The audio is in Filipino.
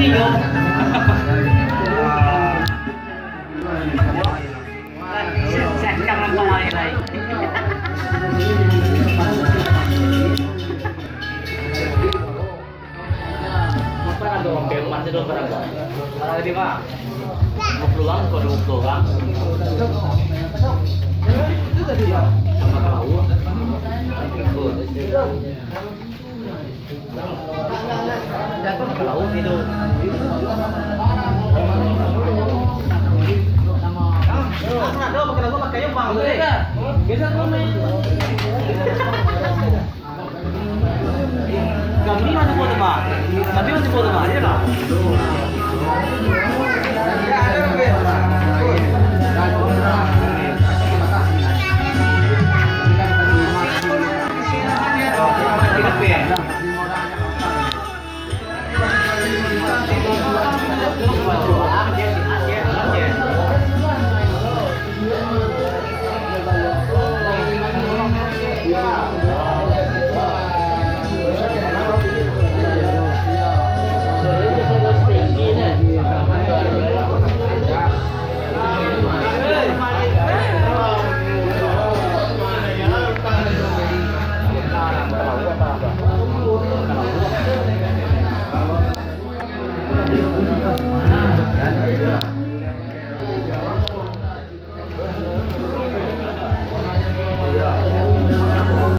ninyo. Set ka ng pangalan. Masih dong berapa? Para di mana? 20 orang atau 20 orang? Sama tahu. Tahu itu. Ada pakai lagu pakai yang bang. Bisa tuh main. Kami masih foto pak, tapi masih foto pak, ya lah.